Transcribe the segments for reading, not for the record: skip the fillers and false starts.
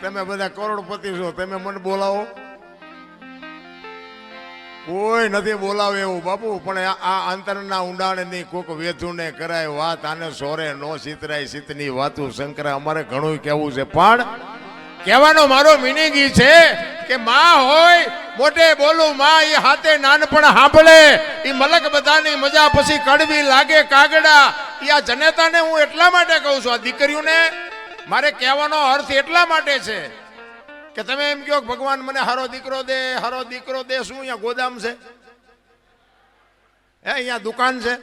તમે બધા કરોડપતિ છો, તમે મને બોલાવો? કોઈ નથી બોલાવે એવું બાપુ. પણ આ અંતરના ઊંડાણ ની કોક વેચુને કરાય વાત, આને સોરે નો સીતરાય સીતની વાતું શંકરા. અમારે ઘણું કેવું છે, પણ કહેવાનો મારો મિનિંગ ઈ છે કે માં હોય મોટે બોલું માં, એ હાથે નાનપણ સાંભળે, એ મલક બધાની મજા પછી કડવી લાગે કાગડા. એ આ જનેતાને હું એટલા માટે કહું છું, આ દીકરીઓને મારે કહેવાનો અર્થ એટલા માટે છે કે તમે એમ કહો ભગવાન મને હારો દીકરો દે, હારો દીકરો દે. શું અહીંયા ગોદામ છે? હે અહીંયા દુકાન છે?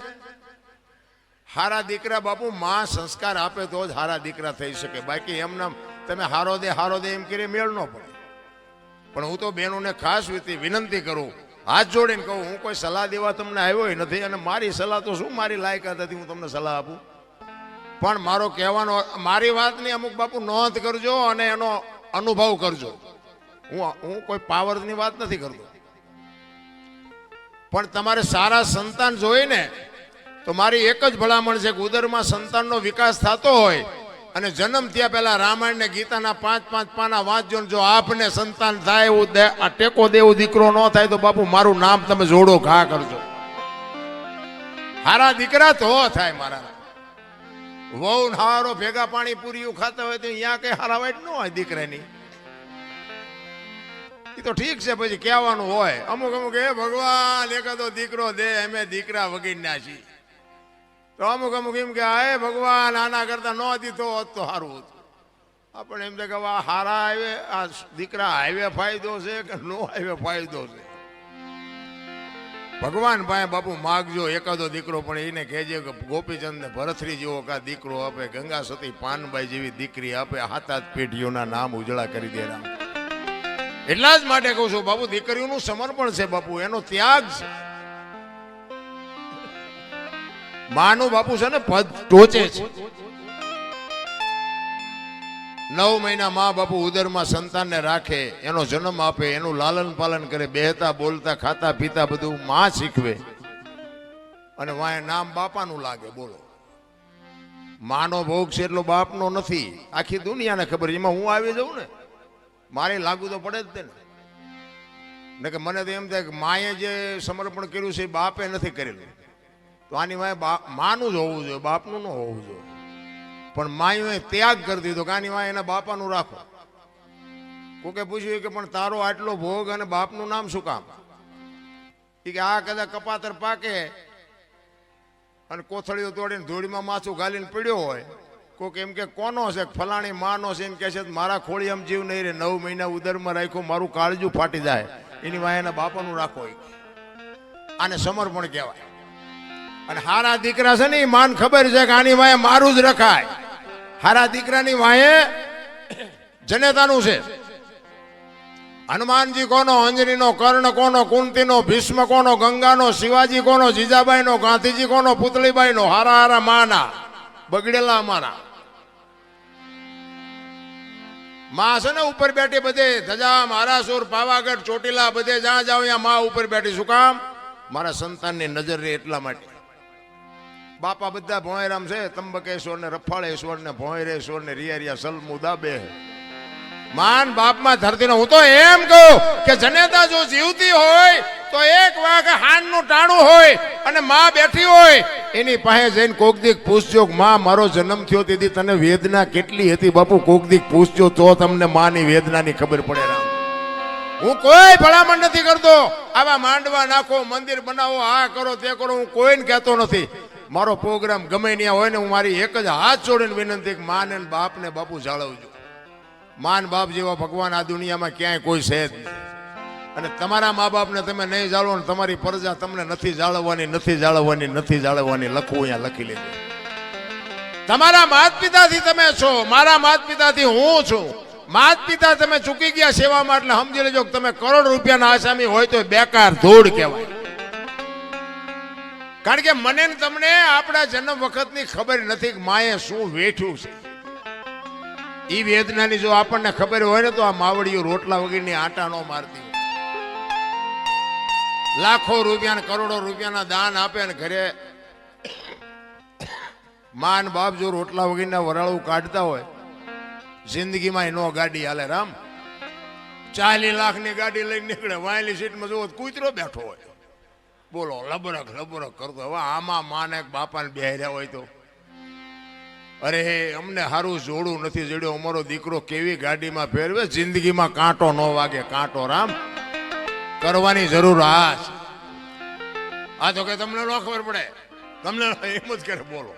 હારા દીકરા બાપુ માં સંસ્કાર આપે તો જ હારા દીકરા થઈ શકે. બાકી એમના તમે હારો દે એમ કરી મેળ ન પડે. પણ હું તો બહેનોને ખાસ વિનંતી કરું, હાથ જોડીને કહું, હું કોઈ સલાહ દેવા તમને આવ્યો નથી, અને મારી સલાહ તો શું મારી લાયકાત હતી હું તમને સલાહ આપું. પણ મારો કહેવાનો, મારી વાતની અમુક બાપુ નોંધ કરજો અને એનો અનુભવ કરજો. હું કોઈ પાવરની વાત નથી કરતો, પણ તમારે સારા સંતાન જોઈએ ને તો મારી એક જ ભલામણ છે કે ઉદરમાં સંતાનનો વિકાસ થતો હોય અને જન્મ થયા પહેલા રામાયણ ને ગીતાના 5-5 પાના વાંચજો. જો આપને સંતાન થાય એવું આ ટેકો દેવું દીકરો ન થાય તો બાપુ મારું નામ તમે જોડો ઘા કરજો. હારા દીકરા તો થાય. મારા વહુ હારો ભેગા પાણી પૂરી ખાતા હોય તો અહીંયા કઈ હારા વાઈટ ન હોય દીકરાની. એ તો ઠીક છે, પછી કહેવાનું હોય અમુક એ ભગવાન એકાદો દીકરો દે, અમે દીકરા વગીરના છીએ. તો અમુક એમ કે હે ભગવાન આના કરતા ન દીધો હોત તો સારું હતું. આપણે એમ કે હારા આવે આ દીકરા હાઈવે ફાયદો છે કે નો હાઈવે ફાયદો છે. ભગવાન ભાઈ બાપુ માગજો એકાદો દીકરો, પણ એને કહેજે કે ગોપીચંદ ને ભરથરી જેવો કા દીકરો આપે, ગંગા સતી પાનબાઈ જેવી દીકરી આપે, હાથ પેઢીઓના નામ ઉજળા કરી દે. એટલા જ માટે કહું છું બાપુ, દીકરીઓનું સમર્પણ છે બાપુ, એનો ત્યાગ છે. માનું બાપુ છે ને પદ ટોચે છે. 9 મહિના મા બાપુ ઉદરમાં સંતાનને રાખે, એનો જન્મ આપે, એનું લાલન પાલન કરે, બેહતા બોલતા ખાતા પીતા બધું માં શીખવે, અને વાય નામ બાપાનું લાગે. બોલો, માનો ભોગ છે એટલો બાપનો નથી. આખી દુનિયાને ખબર. એમાં હું આવી જાઉં ને મારે લાગુ તો પડે જ ને કે મને તો એમ થાય કે માએ જે સમર્પણ કર્યું છે એ બાપે નથી કરેલું, તો આની વાય માનું જ હોવું જોઈએ, બાપનું ન હોવું જોઈએ. પણ માએ ત્યાગ કરી દીધો કે આની વાય એના બાપાનું રાખો. કોકે પૂછ્યું કે પણ તારો આટલો ભોગ અને બાપનું નામ શું કામ? એ કે આ કદાચ કપાતર પાકે અને કોથળીઓ તોડીને ધૂળીમાં માથું ગાલીને પડ્યો હોય, કોક એમ કે કોનો છે, ફલાણી માનો છે, એમ કે છે મારા ખોળી આમ જીવ નહીં રે, 9 મહિના ઉદરમાં રાખ્યો, મારું કાળજું ફાટી જાય, એની વાય એના બાપાનું રાખો. આને સમર્પણ કહેવાય. અને હારા દીકરા છે ને એ માન ખબર છે કે આની વાય મારું જ રખાય. હારા દીકરાની વાય જનેતાનું છે. હનુમાનજી કોનો, અંજનીનો, કર્ણ કોનો, કુંતીનો, ભીષ્મ કોનો, ગંગાનો, શિવાજી કોનો, જીજાબાઈનો, ગાંધીજી કોનો, પુતળીબાઈનો. હારા હારા માના બગડેલા અમારા માં છે ને ઉપર બેઠી બધે ધજા, મહારાસુર, પાવાગઢ, ચોટીલા બધે જ્યાં જાઓ ત્યાં માં ઉપર બેઠી. શું કામ? મારા સંતાનની નજર રહે એટલા માટે. બાપા બધા ભોંયરામ છે, ત્રંબકેશ્વર ને રફાળેશ્વર ને ભોંયરેશ્વર ને રિયા સલમુદા બે માન બાપમાં ધરતી. હું તો એમ કહું કે જનેતા જો જીવતી હોય તો એક વાગે હાનનું ટાણું હોય અને માં બેઠી હોય એની પાસે જઈને કોક દીક પૂછજો, માં મારો જન્મ થયો તેથી તને વેદના કેટલી હતી બાપુ? કોક દીક પૂછજો તો તમને માની વેદનાની ખબર પડે. રામ, હું કોઈ ભલામણ નથી કરતો આવા માંડવા નાખો, મંદિર બનાવો, આ કરો તે કરો, હું કોઈને કહેતો નથી. મારો પ્રોગ્રામ ગમે ત્યાં હોય ને હું મારી એક જ હાથ જોડીને વિનંતી કે માન અને બાપને બાપુ જાળવજો. માન બાપ જેવા ભગવાન આ દુનિયામાં ક્યાંય કોઈ છે જ નહીં. અને તમારા મા બાપને તમે નહીં જાળવો ને તમારી પ્રજા તમને નથી જાળવવાની. લખવું અહીંયા લખી લેજો. તમારા માત પિતાથી તમે છો, મારા માત પિતાથી હું છું. માત પિતા તમે ચૂકી ગયા સેવામાં, એટલે સમજી લેજો કે તમે કરોડ રૂપિયાના આસામી હોય તો બેકાર ધૂળ કહેવાય. કારણ કે મને ને તમને આપણા જન્મ વખતની ખબર નથી કે માએ શું વેઠ્યું છે. એ વેદનાની જો આપણને ખબર હોય ને તો આ માવડીઓ રોટલા વગરની આટા નો મારતી. લાખો રૂપિયા કરોડો રૂપિયાના દાન આપે ને ઘરે માન બાપ જો રોટલા વગરના વરાળું કાઢતા હોય જિંદગીમાં નો ગાડી હાલે રામ. 40 લાખની ગાડી લઈને નીકળે, વાયલી સીટમાં જોવો કૂતરો બેઠો હોય, બોલો લબરક લબરક કરતો. હવે આમાં માને બાપાને બેહર્યા હોય તો અરે અમને સારું જોડું નથી જડ્યો, અમારો દીકરો કેવી ગાડીમાં ફેરવે, જિંદગીમાં કાંટો ન વાગે, કાંટો રામ કરવાની જરૂર. આ તો કે તમને ન ખબર પડે, તમને એમ જ કરે બોલો.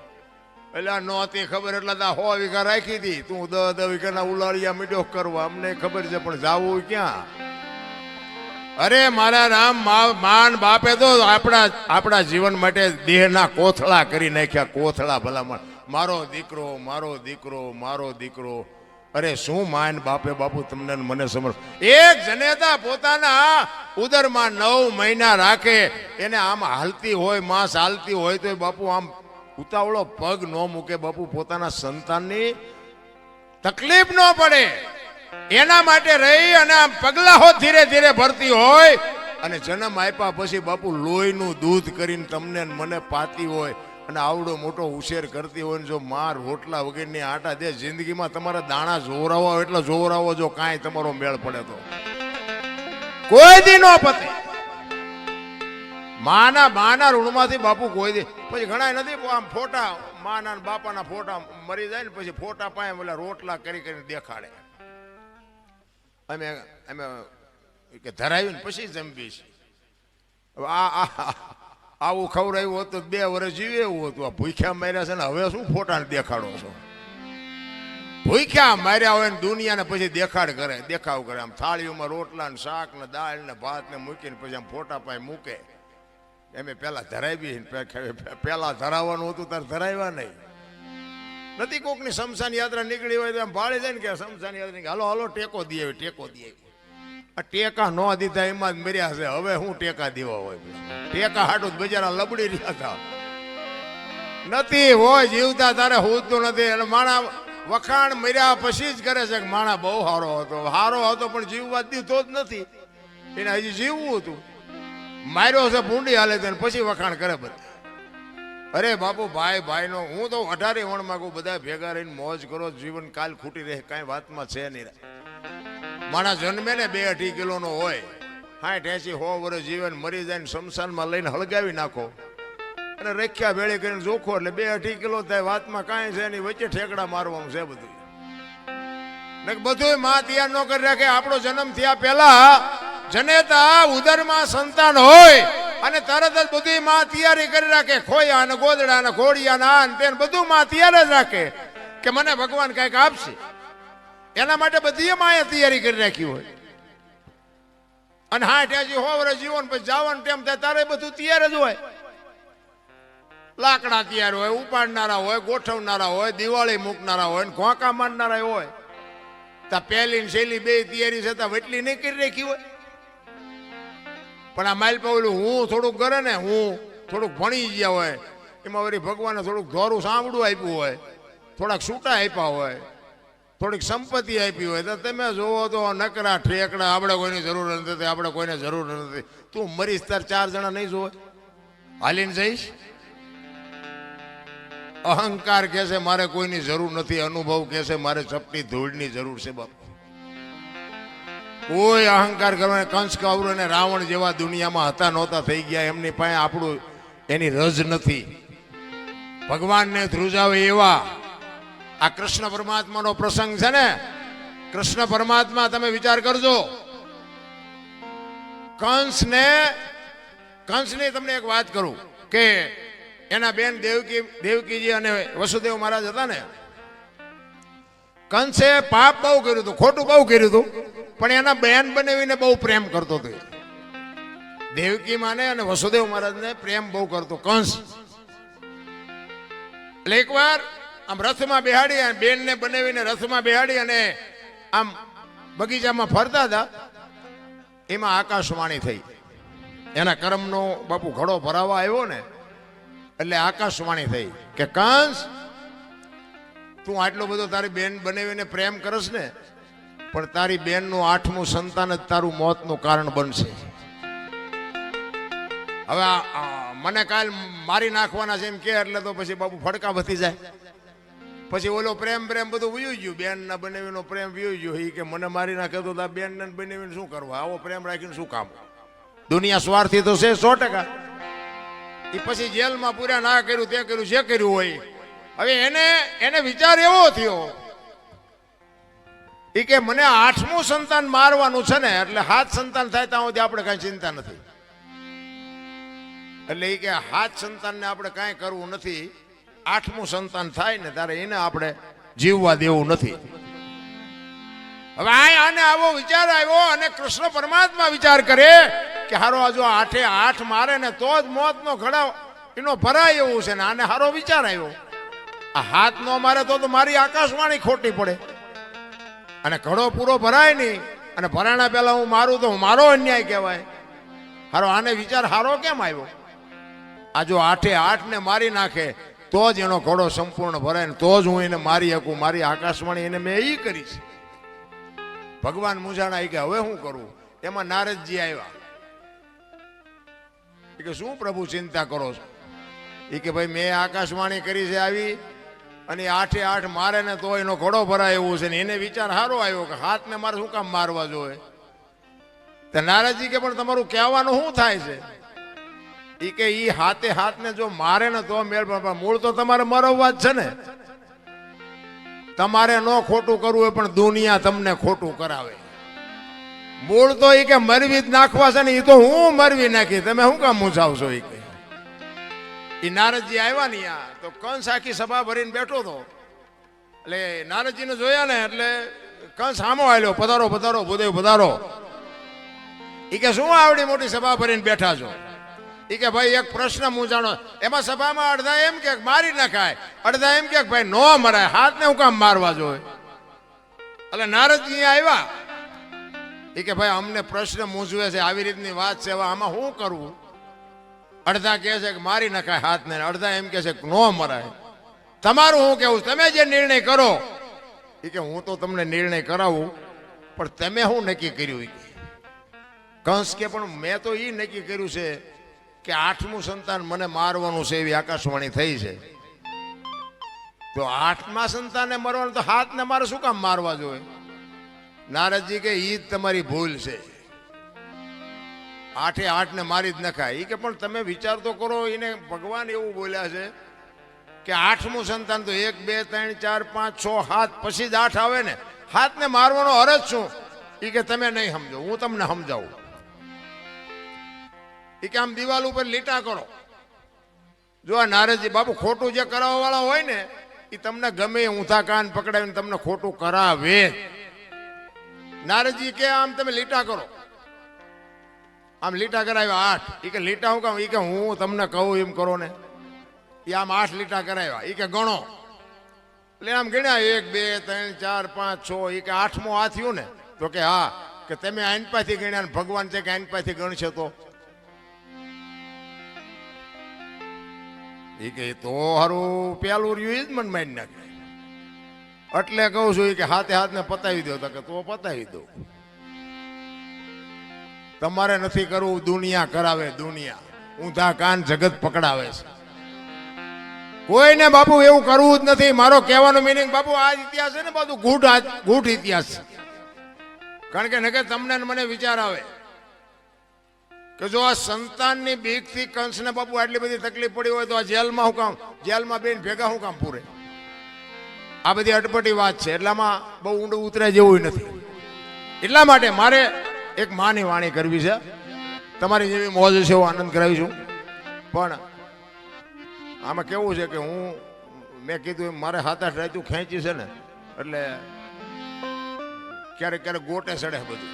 એટલે આ નહોતી ખબર એટલે 100 વીઘા રાખી હતી, તું 10 વીઘાના ઉલાળિયા મીડ્યો કરવા, અમને ખબર છે પણ જાવું ક્યાં? અરે મારા રામ, માન બાપે તો આપણા જીવન માટે દેહના કોથળા કરી નાખ્યા, કોથળા ભલામણ. મારો દીકરો, મારો દીકરો, મારો દીકરો. અરે શું માન બાપે બાપુ તમને મને સમજ. એક જનેતા પોતાના ઉદરમાં 9 મહિના રાખે, એને આમ હાલતી હોય, માંસ હાલતી હોય તો બાપુ આમ ઉતાવળો પગ ન મૂકે બાપુ, પોતાના સંતાનની તકલીફ ન પડે એના માટે રહી અને આમ પગલાઓ ધીરે ધીરે ભરતી હોય. અને જન્મ આપ્યા પછી બાપુ લોહીનું દૂધ કરીને તમને મને પાતી હોય અને આવડો મોટો ઉછેર કરતી હોય ને જો માર રોટલા વગેરેની આટા દે, જિંદગીમાં તમારા દાણા જોવરાવો એટલે જોવરાવો, જો કાંઈ તમારો મેળ પડે તો કોઈ દી નો પતે. માના ઋણમાંથી બાપુ કોઈ દે. પછી ઘણા નથી આમ ફોટા માના બાપાના ફોટા મરી જાય ને પછી ફોટા પાસે ઓલા રોટલા કરી કરીને દેખાડે, અમે કે ધરાવ્યું ને પછી જમીશ. આવું ખવડાવ્યું હોત તો 2 વર્ષ જીવે એવું હતું. આ ભૂખ્યા માર્યા છે ને હવે શું ફોટા દેખાડો છો? ભૂખ્યા માર્યા હોય ને દુનિયાને પછી દેખાવ કરે. આમ થાળીઓમાં રોટલા ને શાક ને દાળ ને ભાત ને મૂકીને પછી આમ ફોટા પાસે મૂકે. એમ પેલા ધરાવી, પેલા ધરાવવાનું હતું તાર ધરાવ્યા નહીં નથી. કોકની શમશાન યાત્રા નીકળી હોય તો એમ ભાળી જાય ને કે શમશાન યાત્રા હાલો હાલો ટેકો દે, ટેકો દે. આ ટેકા ન દીધા એમાં જ મર્યા છે. હવે શું ટેકા દેવા હોય? ટેકા હાટું બજારા લબડી રહ્યા હતા નથી હોય, જીવતા તારે હોતું નથી. અને માણા વખાણ મર્યા પછી જ કરે છે કે માણા બહુ સારો હતો પણ જીવવા દીધો જ નથી એને, હજી જીવવું હતું. માર્યો છે ભૂંડી હાલે છે પછી વખાણ કરે બધા. અરે બાપુ ભાઈ નો હું તો 18 વણ માંગુ, બધા ભેગા રહીને મોજ કરો, જીવન કાલ ખૂટી રહે કાંઈ વાતમાં છે નહીં. માણસ જન્મે ને 2-2.5 કિલોનો હોય, 60-80-100 વર્ષ જીવન મરી જાય ને શમશાનમાં લઈને હળગાવી નાખો અને રેખ્યા ભેળી કરીને જોખો એટલે 2-2.5 કિલો થાય, વાતમાં કાંઈ છે નહીં. વચ્ચે ઠેકડા મારવાનું છે બધું. બધું માં તૈયાર ન કરી રાખે. આપણો જન્મ થયા પહેલા જનેતા ઉદરમાં સંતાન હોય અને તરત જ બધી માં તૈયારી કરી રાખે, ખોયા ને ગોદડા ને ઘોડિયા ને આન તેન બધું માં તૈયાર જ રાખે કે મને ભગવાન કઈક આપશે. એના માટે બધી માએ તૈયારી કરી રાખી હોય. અને 60-100 વર્ષ જીવન પછી જવાનું ટાઈમ થાય તારે બધું તૈયાર જ હોય. લાકડા તૈયાર હોય, ઉપાડનારા હોય, ગોઠવનારા હોય, દિવાળી મૂકનારા હોય, ઘોંકા મારનારા હોય. તા પહેલી ને છેલ્લી 2 તૈયારી છતાં વટલી નહીં કરી રાખી હોય. પણ આ માઇલ પાવલું હું થોડુંક કરે ને, હું થોડુંક ભણી ગયા હોય એમાં વળી ભગવાને થોડુંક ધોરું સાંભળું આપ્યું હોય, થોડાક છૂટા આપ્યા હોય, થોડીક સંપત્તિ આપી હોય તો તમે જોવો તો નકરા ઠેકડા. આપણે કોઈની જરૂર નથી, આપણે કોઈને જરૂર નથી. તું મરીશ તાર 4 જણા નહીં જોવે, હાલીને જઈશ. અહંકાર કહે છે મારે કોઈની જરૂર નથી, અનુભવ કહે છે મારે ચપટી ધૂળની જરૂર છે. બાપુ કોઈ અહંકાર કરવાને કંસ કૌરવ અને રાવણ જેવા દુનિયામાં હતા નહોતા થઈ ગયા. એમની પાસે આપણું એની રજ નથી. ભગવાનને ધ્રુજાવે એવા આ કૃષ્ણ પરમાત્માનો પ્રસંગ છે ને. કૃષ્ણ પરમાત્મા તમે વિચાર કરજો, કંસની તમને એક વાત કરું કે એના બેન દેવકીજી અને વસુદેવ મહારાજ હતા ને. કંસે પાપ બહુ કર્યું હતું, ખોટું બહુ કર્યું હતું, પણ એના બેન બનાવીને બહુ પ્રેમ કરતો હતો. દેવકી માને અને વસુદેવ મહારાજને પ્રેમ બહુ કરતો કંસ. એટલે એકવાર આમ રથમાં બેહાડી અને બેનને બનાવીને રથમાં બેહાડી અને આમ બગીચામાં ફરતા હતા. એમાં આકાશવાણી થઈ. એના કર્મનો બાપુ ઘડો ભરાવા આવ્યો ને એટલે આકાશવાણી થઈ કે કંસ તું આટલો બધો તારી બેન બનાવીને પ્રેમ કરસ ને, પણ તારી બેનનું 8મું સંતાન જ તારું મોતનું કારણ બનશે. હવે મને કાલ મારી નાખવાના છે એમ કે એટલે તો પછી બાપુ ફડકા વધી જાય. પછી ઓલો પ્રેમ બધું વયું ગયું, બેન ના બનાવીનો પ્રેમ વયું ગયો. એ કે મને મારી નાખે તો આ બેન ને બનાવીને શું કરવા, આવો પ્રેમ રાખીને શું કામ? દુનિયા સ્વાર્થી તો છે 100%. એ પછી જેલમાં પૂરા ના કર્યું તે કર્યું જે કર્યું હોય. હવે એને વિચાર એવો થયો એ કે મને 8મું સંતાન મારવાનું છે ને, એટલે 7 સંતાન થાય ત્યાં સુધી આપણે કઈ ચિંતા નથી. એટલે એ કે 7 સંતાનને આપણે કાંઈ કરવું નથી, 8મું સંતાન થાય ને ત્યારે એને આપણે જીવવા દેવું નથી. હવે આને આવો વિચાર આવ્યો અને કૃષ્ણ પરમાત્મા વિચાર કરે કે હારો આ જો 8 મારે ને તો જ મોતનો ઘડા એનો ભરાય એવું છે ને. આને હારો વિચાર આવ્યો, આ 7 નો મારે તો મારી આકાશવાણી ખોટી પડે અને ઘડો પૂરો ભરાય નહીં, અને ભરાણા પહેલા હું મારું તો મારો અન્યાય કહેવાય. હારો આને વિચાર હારો કેમ આવ્યો? આ જો 8 ને મારી નાખે તો જ એનો ઘોડો સંપૂર્ણ ભરાય ને તો જ હું એને મારી શકું. મારી આકાશવાણી એને મેં એ કરી છે. ભગવાન મૂંઝાણા કે હવે શું કરવું? એમાં નારદજી આવ્યા. એ કે શું પ્રભુ ચિંતા કરો છો? એ કે ભાઈ મેં આકાશવાણી કરી છે આવી, અને 8 મારે ને તો એનો ઘોડો ભરાય એવું છે ને. એને વિચાર સારો આવ્યો કે 7 ને મારે શું કામ મારવા જોઈએ? તો નારદજી કે પણ તમારું કહેવાનું શું થાય છે? એ કે ઈ 7 ને જો મારે ને તો મેળ, મૂળ તો તમારે મરવવા જ છે ને. તમારે ન ખોટું કરવું હોય પણ દુનિયા તમને ખોટું કરાવે. મૂળ તો એ કે મરવી જ નાખવા છે ને, એ તો હું મરવી નાખી, તમે શું કામ મૂંઝાવશો? એ કે એ નારદજી આવ્યા ને તો કંસ આખી સભા ભરીને બેઠો હતો. એટલે નારદજીને જોયા ને એટલે કંસ સામો આવ્યો, પધારો પધારો ભૂદેવ પધારો. એ કે શું આવડી મોટી સભા ભરીને બેઠા છો? એ કે ભાઈ એક પ્રશ્ન મૂંઝાણો. એમાં સભામાં અડધા એમ કે મારી નખાય, અડધા એમ કે ભાઈ નો મરાય, 7 ને હું કામ મારવા જોઈએ? એટલે નારદજી આવ્યા. એ કે ભાઈ અમને પ્રશ્ન મૂંઝવે છે, આવી રીતની વાત છે, આમાં શું કરવું? અડધા કહે છે કે મારી નખાય 7 ને, અડધા એમ કે છે કે નો મરાય. તમારું શું કેવું? તમે જે નિર્ણય કરો. એ કે હું તો તમને નિર્ણય કરાવું, પણ તમે શું નક્કી કર્યું? કંસ કે પણ મેં તો એ નક્કી કર્યું છે કે 8મું સંતાન મને મારવાનું છે, એવી આકાશવાણી થઈ છે. તો 8મા સંતાનને મરવાનું, તો 7 ને મારે શું કામ મારવા જોઈએ? નારદજી કે ઈ જ તમારી ભૂલ છે, 8 ને મારી જ નખાય. એ કે પણ તમે વિચાર તો કરો, એને ભગવાન એવું બોલ્યા છે કે 8મું સંતાન તો 1 2 3 4 5 6 7 પછી જ 8 આવે ને. 7 ને મારવાનો અરજ શું? એ કે તમે નહીં સમજો, હું તમને સમજાવું. એ કે આમ દિવાલ ઉપર લીટા કરો. જો આ નારદજી બાપુ ખોટું જે કરાવવા વાળા હોય ને એ તમને ગમે ઊંધા કાન પકડાવીને તમને ખોટું કરાવે. નારદજી કે આમ તમે લીટા કરો. આમ લીટા કરાવ્યા 8. એ કે લીટા હું કામ? એ કે હું તમને કહું એમ કરો ને. એ આમ 8 લીટા કરાવ્યા. એ કે ગણો. એટલે આમ ગણ્યા 1 2 3 4 5 6. એ કે 8મો આ થયું ને? તો કે હા. કે તમે આનપાથી ગણ્યા ને ભગવાન છે કે આનપાથી ગણશે તો? એ કે તો હારું પેલું રહ્યું જ મને મારી નાખે. એટલે કહું છું કે 7 ને પતાવી દો. તો કે તો પતાવી દો. તમારે નથી કરવું, દુનિયા કરાવે. દુનિયા ઊંધા કાન જગત પકડાવે છે. કોઈને બાપુ એવું કરવું જ નથી. મારો કહેવાનો મિનિંગ બાપુ આ ઇતિહાસ છે ને બધું ગૂઢ ઇતિહાસ છે. કારણ કે નકે તમને મને વિચાર આવે કે જો આ સંતાનની બીકથી કંસને બાપુ આટલી બધી તકલીફ પડી હોય તો આ જેલમાં હું કામ? જેલમાં બેન ભેગા હું કામ પૂરે? આ બધી અટપટી વાત છે. એટલામાં બહુ ઊંડું ઉતરે જેવું નથી. એટલા માટે મારે એક માની વાણી કરવી છે. તમારી જેવી મોજ છે એવો આનંદ કરાવીશું. પણ આમાં કેવું છે કે મેં કીધું મારે 7-8 રાતું ખેંચી છે ને, એટલે ક્યારેક ક્યારેક ગોટે ચડે બધું.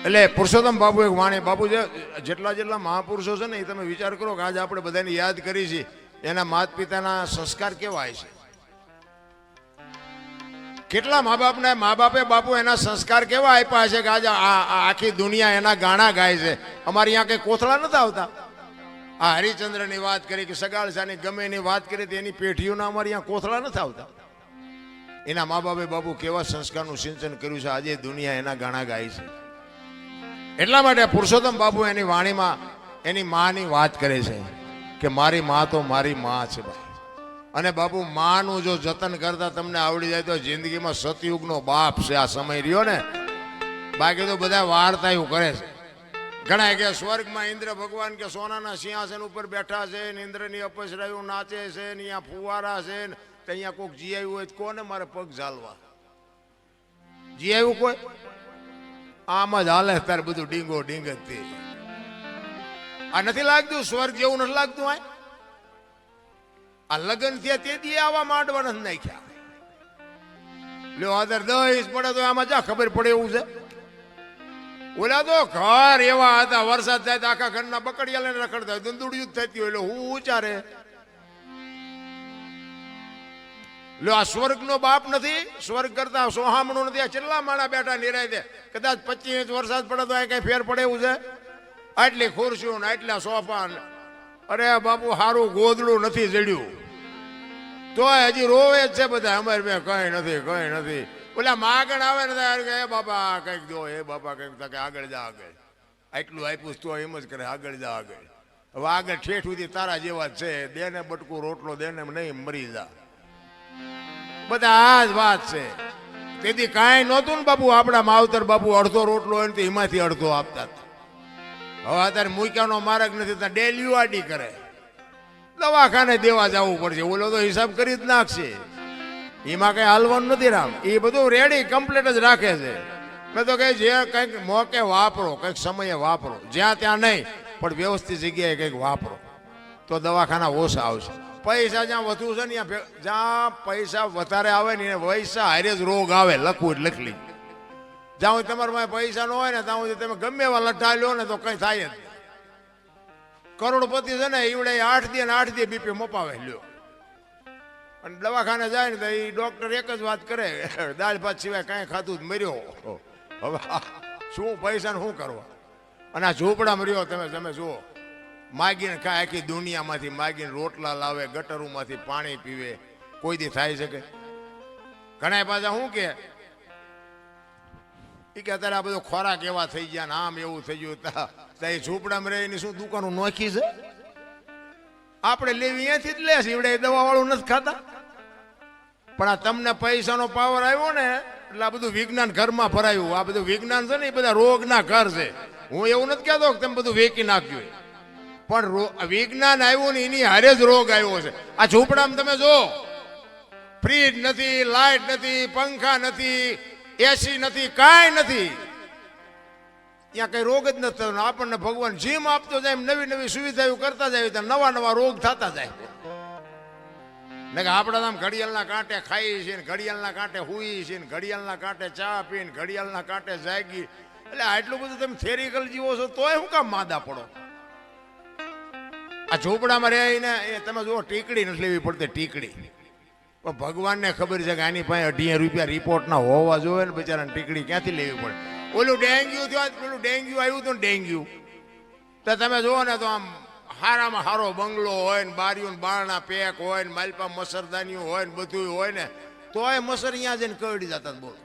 એટલે પુરુષોત્તમ બાપુ એક વાણી, બાપુ જેટલા મહાપુરુષો છે ને એ તમે વિચાર કરો કે આજે આપણે બધાને યાદ કરી છે, એના માત પિતાના સંસ્કાર કેવા છે. કેટલા મા બાપે બાપુ એના સંસ્કાર કેવા આપ્યા છે કે આજે આખી દુનિયા એના ગાણા ગાય છે. અમારે અહીંયા કઈ કોથળા નથી આવતા. આ હરિચંદ્રની વાત કરી કે સગાળસાની ગમે એની વાત કરી તો એની પેઢીઓના અમારે અહીંયા કોથળા નથી આવતા. એના મા બાપે બાપુ કેવા સંસ્કારનું સિંચન કર્યું છે, આજે દુનિયા એના ગાણા ગાય છે. એટલા માટે પુરુષોત્તમ બાપુ એની વાણીમાં એની માની વાત કરે છે કે મારી મા તો મારી મા છે ભાઈ. અને બાપુ માનું જો જતન કરતા તમને આવડી જાય તો જિંદગીમાં સતયુગનો બાપ છે આ સમય રહ્યો ને. બાકી તો બધા વાર્તાઓ કરે છે. ઘણા કે સ્વર્ગમાં ઇન્દ્ર ભગવાન કે સોનાના સિંહાસન ઉપર બેઠા છે ને ઇન્દ્રની અપસરાયું નાચે છે ને અહીંયા ફુવારા છે ને અહીંયા કોઈક જી આવ્યું હોય કોને મારે પગ ઝાલવા જી આવ્યું કોઈ આમ જ હાલે તારે બધું ડીંગો ડીંગ જ તે. આ નથી લાગતું સ્વર્ગ જેવું નથી લાગતું. આ લગ્ન થયા તે દી આવા માંડવા નથી નાખ્યા. લ્યો આદર દહીશ પડે તો આમાં જા ખબર પડે એવું છે. ઓલા તો ઘર એવા હતા વરસાદ થાય તો આખા ઘરના બકડિયા લઈને રખડતા હોય દંદુડિયું જ થતી હોય એટલે હું ઉચારે. લ્યો આ સ્વર્ગ નો બાપ નથી. સ્વર્ગ કરતા સોહામણું નથી. આ કેટલા માણા બેઠા નિરાય દે કદાચ 25 ઇંચ વરસાદ પડે તો આ કઈ ફેર પડે એવું છે. આટલી ખુરશીઓ ને આટલા સોફા. અરે બાપુ સારું ગોદડું નથી જડ્યું તોય હજી રોવે જ છે બધા. અમારે બે કઈ નથી કઈ નથી. ઓલા માગણ આવે ને કે એ બાપા કઈક દો એ બાપા કઈક કે આગળ જા આગળ. આટલું આપ્યું તો એમ જ કરે આગળ જા આગળ. હવે આગળ ઠેઠ સુધી તારા જેવા જ છે. દેને બટકું રોટલો દેને નહીં મરી જા. બધા આ જ વાત છે. તેથી કાંઈ નહોતું ને બાપુ. આપણા માવતર બાપુ અડધો રોટલો હોય ને તો એમાંથી અડધો આપતા હતા. હવે અત્યારે મૂક્યાનો માર્ગ નથી ત્યાં ડેલી આડી કરે. દવાખાને દેવા જવું પડશે. ઓલો તો હિસાબ કરી જ નાખશે. એમાં કઈ હાલવાનું નથી રામ. એ બધું રેડી કમ્પ્લીટ જ રાખે છે. મેં તો કઈ જે કંઈક મોકે વાપરો કંઈક સમયે વાપરો. જ્યાં ત્યાં નહીં પણ વ્યવસ્થિત જગ્યાએ કંઈક વાપરો તો દવાખાના ઓછા આવશે. પૈસા જ્યાં વધુ છે ને જ્યાં પૈસા વધારે આવે ને પૈસા હારે જ રોગ આવે. લખવું જ લખલી. જ્યાં તમારા પૈસા ન હોય ને ત્યાં સુધી તમે ગમે એવા લઠ્ઠા લ્યો ને તો કઈ થાય જ. કરોડપતિ છે ને એવડે 8 દી ને 8 દી બીપી મપાવે લ્યો. અને દવાખાને જાય ને તો એ ડોક્ટર એક જ વાત કરે દાળ ભાત સિવાય કાંઈ ખાતું જ મર્યો. હવે શું પૈસા શું કરવા. અને આ ઝૂંપડામાં રહ્યો તમે જુઓ માગીને ખાય આખી દુનિયામાંથી માગીને રોટલા લાવે ગટરોમાંથી પાણી પીવે. કોઈ દી થાય શકે. ઘણા પાછા શું કે અત્યારે આ બધો ખોરાક એવા થઈ ગયા ને આમ એવું થઈ ગયું. એ ઝૂંપડામાં રહીને શું દુકાનો નોખી છે. આપણે લેવી અહીંયાથી જ લે છે. એવડે દવા વાળું નથી ખાતા. પણ આ તમને પૈસાનો પાવર આવ્યો ને એટલે આ બધું વિજ્ઞાન ઘરમાં ભરાયું. આ બધું વિજ્ઞાન છે ને એ બધા રોગના ઘર છે. હું એવું નથી કહેતો કે તમે બધું વેકી નાખ્યું. પણ વિજ્ઞાન આવ્યું ને એની હારે જ રોગ આવ્યો છે. આ ઝૂંપડામાં તમે જો ફ્રીજ નથી, લાઇટ નથી, પંખા નથી, એસી નથી, કાંઈ નથી. ત્યાં કઈ રોગ જ નથી થતો. આપણને ભગવાન જીમ આપતો જાય એમ નવી નવી સુવિધાઓ કરતા જાય ત્યાં નવા નવા રોગ થતા જાય. ને કે આપણા આમ ઘડિયાળના કાંઠે ખાઈ છે ને ઘડિયાળના કાંઠે હુઈ છે ને ઘડિયાળના કાંઠે ચા પીને ઘડિયાળના કાંઠે જાગી. એટલે આટલું બધું તમે થેરિકલ જીવો છો તોય શું કામ માદા પડો. આ ઝૂંપડામાં રહીને એ તમે જુઓ ટીકડી નથી લેવી પડતી. ટીકડી પણ ભગવાનને ખબર છે કે આની પાસે 18 રૂપિયા રિપોર્ટના હોવા જોઈએ ને બિચારાને ટીકડી ક્યાંથી લેવી પડે. ઓલું ડેન્ગ્યુ થયો પેલું ડેન્ગ્યુ આવ્યું હતું ને ડેન્ગ્યુ તો તમે જુઓ ને તો આમ હારામાં હારો બંગલો હોય ને બારીઓ બારણા પેક હોય ને માલપા મસરદાનીઓ હોય ને બધું હોય ને તોય મસર અહીંયા જઈને કરડી જતા. બોલો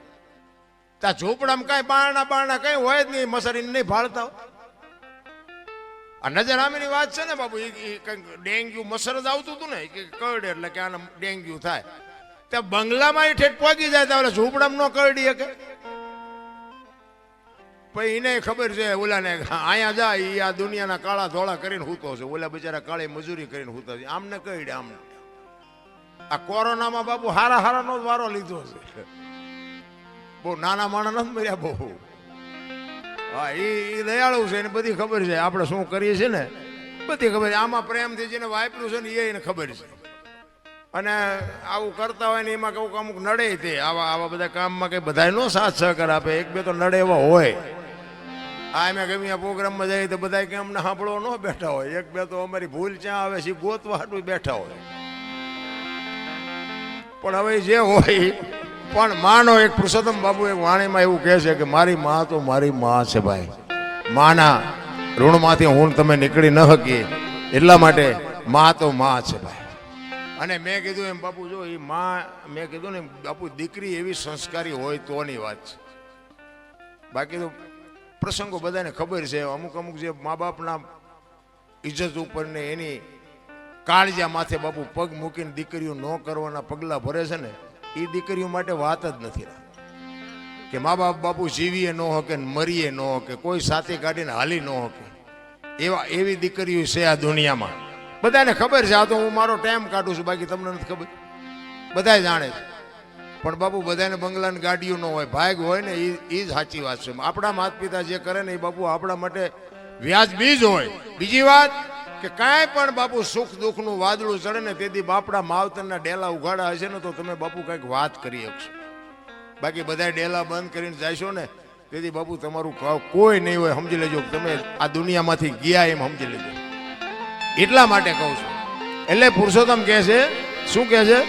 ત્યાં ઝૂંપડામાં કાંઈ બારણા કઈ હોય જ નહીં. મસરીને નહીં ભાળતા. આ નજર આમીની વાત છે ને બાબુ. એ કંઈક ડેન્ગ્યુ મસર જ આવતું હતું ને કે કરડે એટલે કે આને ડેન્ગ્યુ થાય. ત્યાં બંગલામાં ઠેઠ પહોંચી જાય તો ઝૂંપડામાં ન કરડી શકે. પછી એને ખબર છે ઓલાને અહીંયા જાય એ આ દુનિયાના કાળા ધોળા કરીને હૂતો છે. ઓલા બિચારા કાળી મજૂરી કરીને હૂતા છે. આમને કહીડે આમને. આ કોરોનામાં બાપુ હારાનો જ વારો લીધો છે. બહુ નાના માણસ નથી મર્યા બહુ. હા એ દયાળુ છે એને બધી ખબર છે આપણે શું કરીએ છીએ ને બધી ખબર છે. આમાં પ્રેમથી જેને વાપર્યું છે ને એને ખબર છે. અને આવું કરતા હોય ને એમાં કહું અમુક નડે તે આવા બધા કામમાં કઈ બધા નો સાથ સહકાર આપે. એક બે તો નડે એવા હોય. આ અમે ગમે પ્રોગ્રામમાં જઈએ તો બધા કે અમને સાંભળવા ન બેઠા હોય. એક બે તો અમારી ભૂલ ક્યાં આવે છે ગોતવા હાટું બેઠા હોય. પણ હવે જે હોય પણ માનો એક પુરુષોત્તમ બાબુ એક વાણીમાં એવું કહે છે કે મારી માં તો મારી માં છે ભાઈ. માના ઋણમાંથી હું તમે નીકળી ન શકીએ એટલા માટે માં તો માં છે ભાઈ. અને મેં કીધું એમ બાપુ જો એ માં મેં કીધું ને બાપુ દીકરી એવી સંસ્કારી હોય તોની વાત છે. બાકી તો પ્રસંગો બધાને ખબર છે. અમુક જે મા બાપના ઇજ્જત ઉપર ને એની કાળજા માથે બાપુ પગ મૂકીને દીકરીઓ ન કરવાના પગલા ભરે છે ને, એ દીકરીઓ માટે વાત જ નથી કે મા બાપ બાપુ જીવીએ ન હોકે મરીએ ન હોકે, કોઈ સાથે કાઢીને હાલી ન હોકે, એવી દીકરીઓ છે આ દુનિયામાં. બધાને ખબર છે, આ તો હું મારો ટાઈમ કાઢું છું, બાકી તમને નથી ખબર, બધા જાણે છે. પણ બાપુ બધાને બંગલાની ગાડીઓ ન હોય, ભાગ હોય ને એ જ સાચી વાત છે. આપણા માતા પિતા જે કરે ને એ બાપુ આપણા માટે વ્યાજબી જ હોય. બીજી વાત કે કાંઈ પણ બાપુ સુખ દુઃખનું વાદળું ચડે ને તેથી બાપડા માવતરના ડેલા ઉઘાડા હશે ને તો તમે બાપુ કંઈક વાત કરી શકશો. બાકી બધા ડેલા બંધ કરીને જાશો ને તેથી બાપુ તમારું કોઈ નહીં હોય. સમજી લેજો તમે આ દુનિયામાંથી ગયા એમ સમજી લેજો. એટલા માટે કહું છું. એટલે પુરુષોત્તમ કહે છે, શું કહે છે?